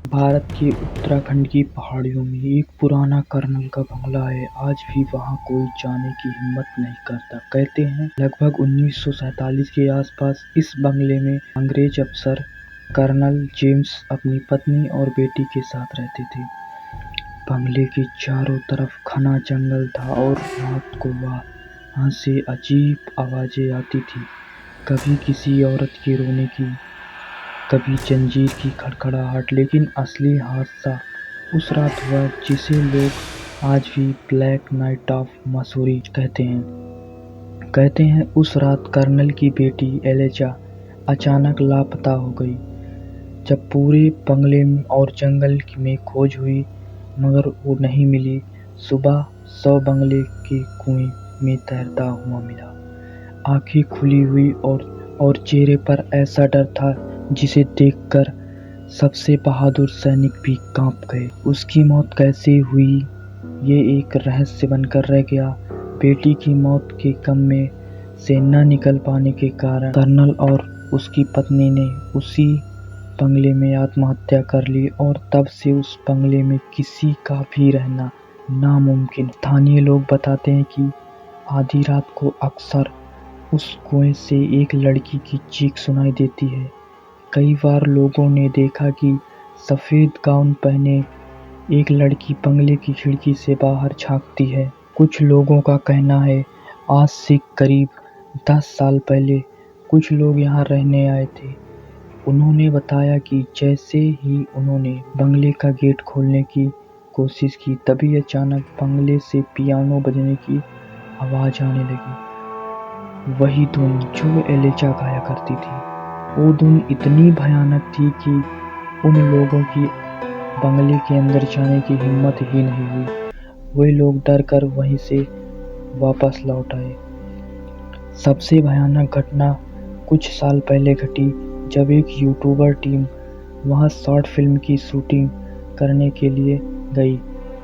भारत के उत्तराखंड की पहाड़ियों में एक पुराना कर्नल का बंगला है। आज भी वहां कोई जाने की हिम्मत नहीं करता। कहते हैं लगभग 1947 के आसपास इस बंगले में अंग्रेज अफसर कर्नल जेम्स अपनी पत्नी और बेटी के साथ रहते थे। बंगले के चारों तरफ घना जंगल था और रात को वहां से अजीब आवाजें आती थी, कभी किसी औरत के रोने की, कभी जंजीर की खड़खड़ाहट। लेकिन असली हादसा उस रात हुआ जिसे लोग आज भी ब्लैक नाइट ऑफ मसूरी कहते हैं। उस रात कर्नल की बेटी एलिजा अचानक लापता हो गई। जब पूरे बंगले और जंगल में खोज हुई मगर वो नहीं मिली। सुबह शव बंगले के कुएं में तैरता हुआ मिला, आंखें खुली हुई और चेहरे पर ऐसा डर था जिसे देखकर सबसे बहादुर सैनिक भी कांप गए। उसकी मौत कैसे हुई ये एक रहस्य बनकर रह गया। बेटी की मौत के गम में से न निकल पाने के कारण कर्नल और उसकी पत्नी ने उसी बंगले में आत्महत्या कर ली और तब से उस बंगले में किसी का भी रहना नामुमकिन। स्थानीय लोग बताते हैं कि आधी रात को अक्सर उस कुएं से एक लड़की की चीख सुनाई देती है। कई बार लोगों ने देखा कि सफेद गाउन पहने एक लड़की बंगले की खिड़की से बाहर झांकती है। कुछ लोगों का कहना है आज से करीब 10 साल पहले कुछ लोग यहाँ रहने आए थे। उन्होंने बताया कि जैसे ही उन्होंने बंगले का गेट खोलने की कोशिश की तभी अचानक बंगले से पियानो बजने की आवाज आने लगी, वही धुन जो एलिजा गाया करती थी। वो धुन इतनी भयानक थी कि उन लोगों की बंगले के अंदर जाने की हिम्मत ही नहीं हुई। वही लोग डर कर वहीं से वापस लौट आए। सबसे भयानक घटना कुछ साल पहले घटी जब एक यूट्यूबर टीम वहां शॉर्ट फिल्म की शूटिंग करने के लिए गई।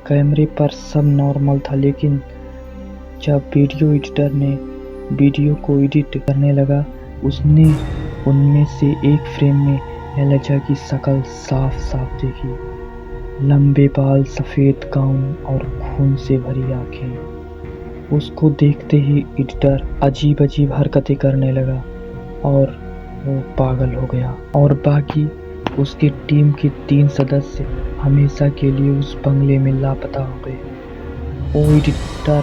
कैमरे पर सब नॉर्मल था, लेकिन जब वीडियो एडिटर ने वीडियो को एडिट करने लगा उसने उनमें से एक फ्रेम में एलिजा की शक्ल साफ साफ देखी। लंबे बाल, सफेद गाउन और खून से भरी आंखें। उसको देखते ही एडिटर अजीब अजीब हरकतें करने लगा और वो पागल हो गया। और बाकी उसकी टीम के 3 सदस्य हमेशा के लिए उस बंगले में लापता हो गए। वो एडिटर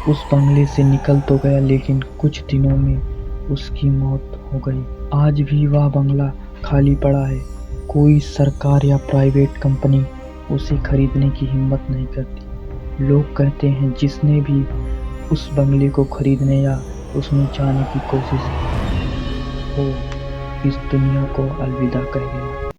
उस बंगले से निकल तो गया लेकिन कुछ दिनों में उसकी मौत हो गई। आज भी वह बंगला खाली पड़ा है। कोई सरकार या प्राइवेट कंपनी उसे खरीदने की हिम्मत नहीं करती। लोग कहते हैं जिसने भी उस बंगले को खरीदने या उसमें जाने की कोशिश की वो इस दुनिया को अलविदा कह गया।